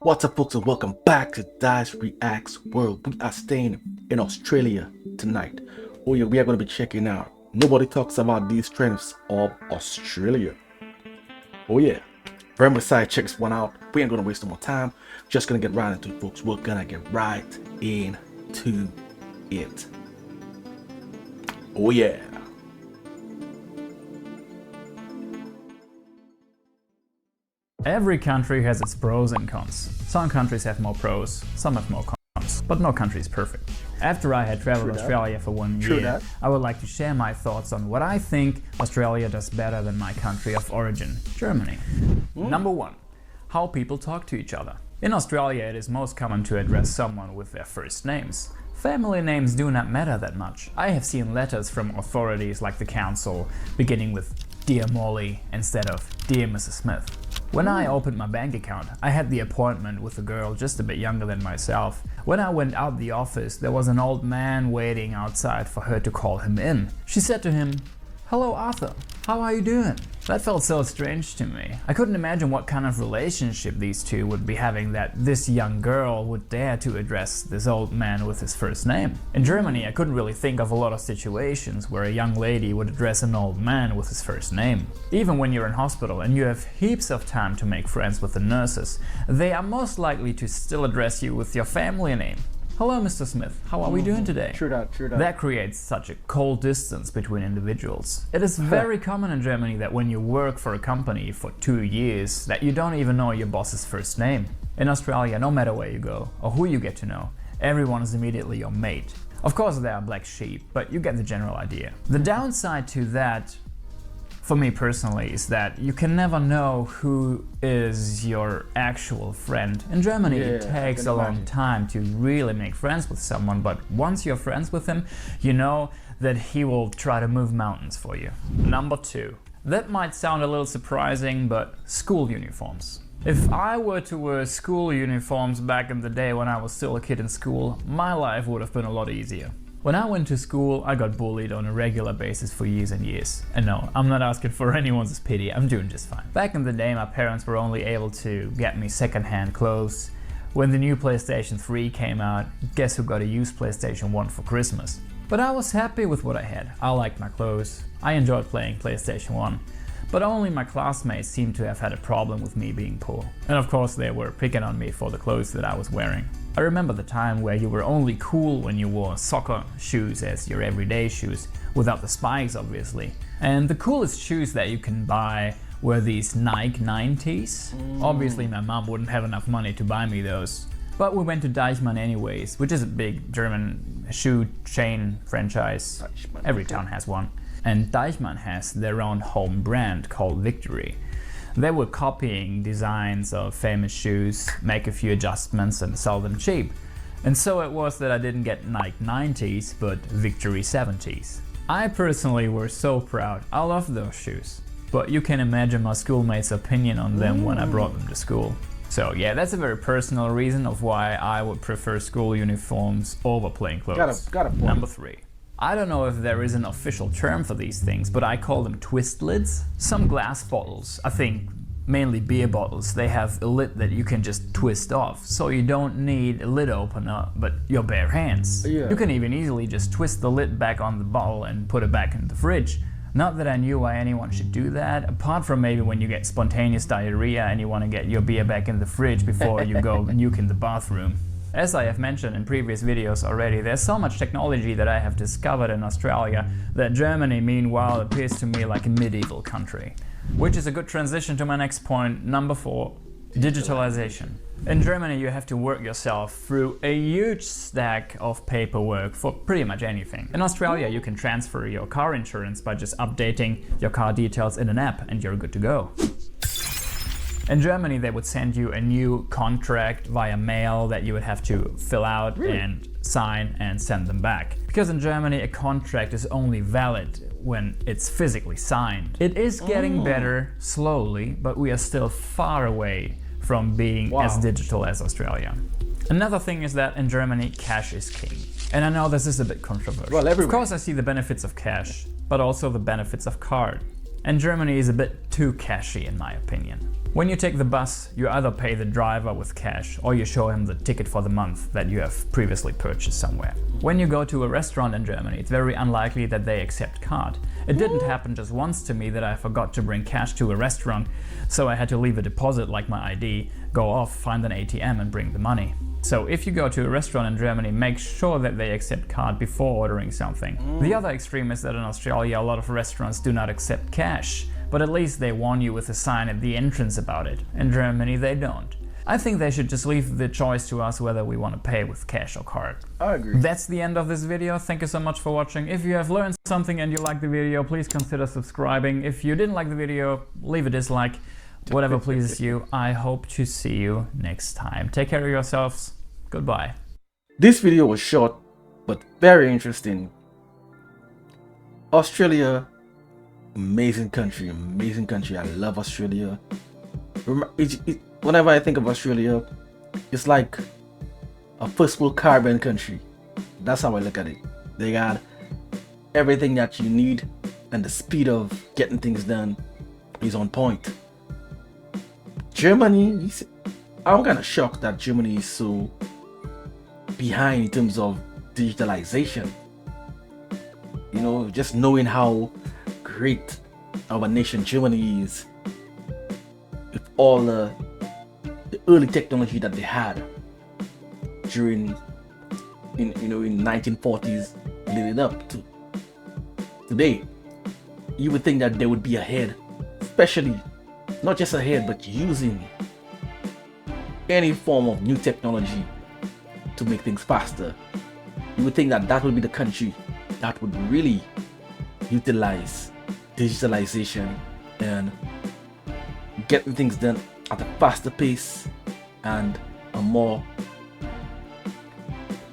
What's up, folks, and welcome back to Dyce Reacts World. We are staying in Australia tonight. Oh yeah, we are going to be checking out Nobody Talks About These Trends of Australia. Oh yeah, very excited. Check this one out. We ain't going to waste no more time. Just going to get right into it, folks. We're going to get right into it. Oh yeah. Every country has its pros and cons. Some countries have more pros, some have more cons, but no country is perfect. After I had traveled Australia for 1 year, I would like to share my thoughts on what I think Australia does better than my country of origin, Germany. Number 1. How people talk to each other. In Australia, it is most common to address someone with their first names. Family names do not matter that much. I have seen letters from authorities like the council beginning with Dear Molly instead of Dear Mrs. Smith. When I opened my bank account, I had the appointment with a girl just a bit younger than myself. When I went out the office, there was an old man waiting outside for her to call him in. She said to him, "Hello Arthur, how are you doing?" That felt so strange to me. I couldn't imagine what kind of relationship these two would be having that this young girl would dare to address this old man with his first name. In Germany, I couldn't really think of a lot of situations where a young lady would address an old man with his first name. Even when you're in hospital and you have heaps of time to make friends with the nurses, they are most likely to still address you with your family name. "Hello, Mr. Smith, how are we doing today?" True that. That creates such a cold distance between individuals. It is very common in Germany that when you work for a company for 2 years, that you don't even know your boss's first name. In Australia, no matter where you go or who you get to know, everyone is immediately your mate. Of course, there are black sheep, but you get the general idea. The downside to that, for me personally, is that you can never know who is your actual friend. In Germany, it takes a long time to really make friends with someone, but once you're friends with him, you know that he will try to move mountains for you. Number 2. That might sound a little surprising, but school uniforms. If I were to wear school uniforms back in the day when I was still a kid in school, my life would have been a lot easier. When I went to school, I got bullied on a regular basis for years and years. And no, I'm not asking for anyone's pity, I'm doing just fine. Back in the day, my parents were only able to get me secondhand clothes. When the new PlayStation 3 came out, guess who got a used PlayStation 1 for Christmas? But I was happy with what I had. I liked my clothes, I enjoyed playing PlayStation 1. But only my classmates seemed to have had a problem with me being poor. And of course they were picking on me for the clothes that I was wearing. I remember the time where you were only cool when you wore soccer shoes as your everyday shoes, without the spikes obviously. And the coolest shoes that you can buy were these Nike 90s. Obviously my mom wouldn't have enough money to buy me those. But we went to Deichmann anyways, which is a big German shoe chain franchise. Every town has one. And Deichmann has their own home brand called Victory. They were copying designs of famous shoes, make a few adjustments and sell them cheap. And so it was that I didn't get Nike 90s, but Victory 70s. I personally was so proud. I loved those shoes. But you can imagine my schoolmates' opinion on them when I brought them to school. So yeah, that's a very personal reason of why I would prefer school uniforms over plain clothes. Got a point. Number 3. I don't know if there is an official term for these things, but I call them twist lids. Some glass bottles, I think mainly beer bottles, they have a lid that you can just twist off, so you don't need a lid opener but your bare hands. You can even easily just twist the lid back on the bottle and put it back in the fridge. Not that I knew why anyone should do that, apart from maybe when you get spontaneous diarrhea and you want to get your beer back in the fridge before you go nuke in the bathroom. As I have mentioned in previous videos already, there's so much technology that I have discovered in Australia that Germany meanwhile appears to me like a medieval country. Which is a good transition to my next point, number 4, digitalization. In Germany you have to work yourself through a huge stack of paperwork for pretty much anything. In Australia you can transfer your car insurance by just updating your car details in an app and you're good to go. In Germany, they would send you a new contract via mail that you would have to fill out and sign and send them back. Because in Germany, a contract is only valid when it's physically signed. It is getting better slowly, but we are still far away from being as digital as Australia. Another thing is that in Germany, cash is king. And I know this is a bit controversial. Well, of course, I see the benefits of cash, but also the benefits of card. And Germany is a bit too cashy in my opinion. When you take the bus, you either pay the driver with cash or you show him the ticket for the month that you have previously purchased somewhere. When you go to a restaurant in Germany, it's very unlikely that they accept card. It didn't happen just once to me that I forgot to bring cash to a restaurant, so I had to leave a deposit like my ID, go off, find an ATM and bring the money. So if you go to a restaurant in Germany, make sure that they accept card before ordering something. The other extreme is that in Australia a lot of restaurants do not accept cash, but at least they warn you with a sign at the entrance about it. In Germany they don't. I think they should just leave the choice to us whether we want to pay with cash or card. I agree. That's the end of this video. Thank you so much for watching. If you have learned something and you liked the video, please consider subscribing. If you didn't like the video, leave a dislike. Whatever pleases you. I hope to see you next time. Take care of yourselves. Goodbye. This video was short, but very interesting. Australia, amazing country, amazing country. I love Australia. Whenever I think of Australia, it's like a first world Caribbean country. That's how I look at it. They got everything that you need, and the speed of getting things done is on point. Germany, I'm kind of shocked that Germany is so behind in terms of digitalization. You know, just knowing how great our nation Germany is with all the early technology that they had during in 1940s leading up to today. You would think that they would be ahead, especially not just ahead, but using any form of new technology to make things faster. You would think that that would be the country that would really utilize digitalization and getting things done at a faster pace and a more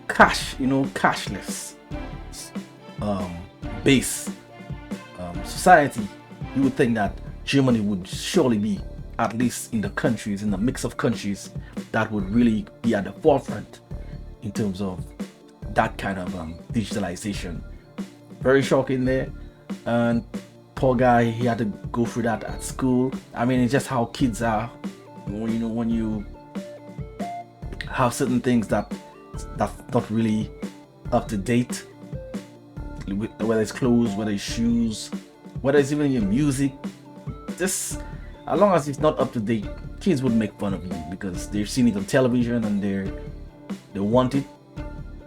cashless base society. You would think that Germany would surely be at least in the mix of countries that would really be at the forefront in terms of that kind of digitalization. Very shocking there, and poor guy, he had to go through that at school. I mean, it's just how kids are. When you have certain things that's not really up to date, whether it's clothes, whether it's shoes, whether it's even your music, just as long as it's not up to date, kids would make fun of you because they've seen it on television and they want it,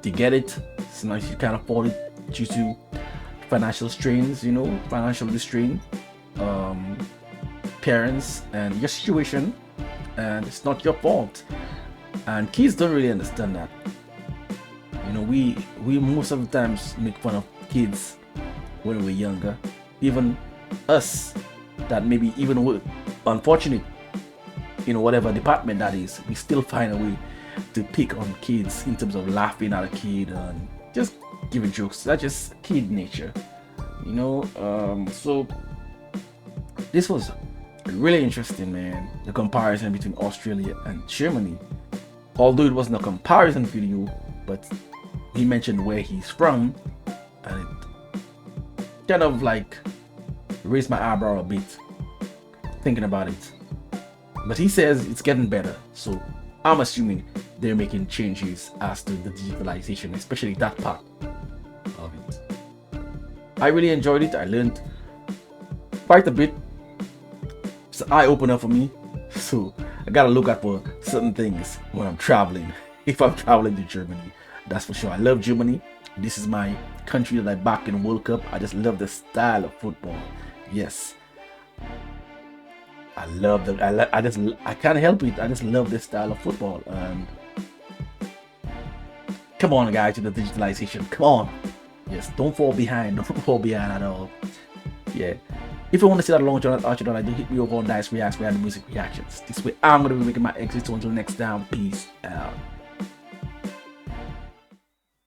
they get it. Sometimes you can't afford it due to financial strains, financial restraint, parents, and your situation, and it's not your fault. And kids don't really understand that. We most of the times make fun of kids when we're younger, even us that maybe even we're unfortunate, whatever department that is, we still find a way to pick on kids in terms of laughing at a kid and just giving jokes. That's just kid nature, so this was really interesting, man, the comparison between Australia and Germany. Although it wasn't a comparison video, but he mentioned where he's from, and it kind of like raised my eyebrow a bit thinking about it. But he says it's getting better, so I'm assuming they're making changes as to the digitalization, especially that part of it. I really enjoyed it. I learned quite a bit. It's an eye-opener for me, so I gotta look out for certain things when I'm traveling. If I'm traveling to Germany, that's for sure. I love Germany. This is my country that I back in World Cup. I just love the style of football. Yes, I love them. I can't help it. I just love this style of football. And come on, guys, to the digitalization. Come on. Yes, don't fall behind. Don't fall behind at all. Yeah. If you want to see that long John Archer that I do, hit me over on Dyce Reacts. We have the music reactions. This way I'm going to be making my exit. So until next time, peace out.